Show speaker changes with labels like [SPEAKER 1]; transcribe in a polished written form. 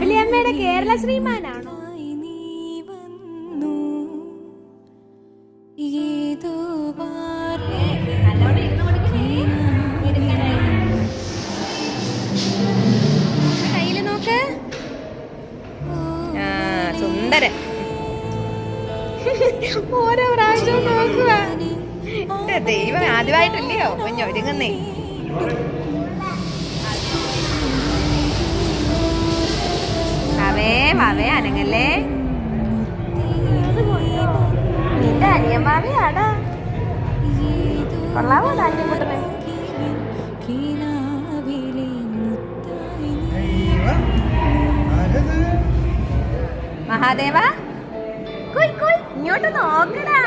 [SPEAKER 1] അമ്പിളിയമ്മയുടെ കേരള ശ്രീമാനാണോ? കയ്യില് നോക്ക്. സുന്ദരൻ. ഓരോ പ്രാവശ്യവും നോക്കുക. ദൈവം ആദ്യമായിട്ടല്ലയോ കുഞ്ഞൊരുങ്ങുന്നേ. മാവേ അനങ്ങല്ലേ. നിന്റെ അനിയമാവയാടാ. കൊള്ളാവോ താല്യപ്പെട്ടത്? മഹാദേവ ഇങ്ങോട്ട് നോക്കടാ.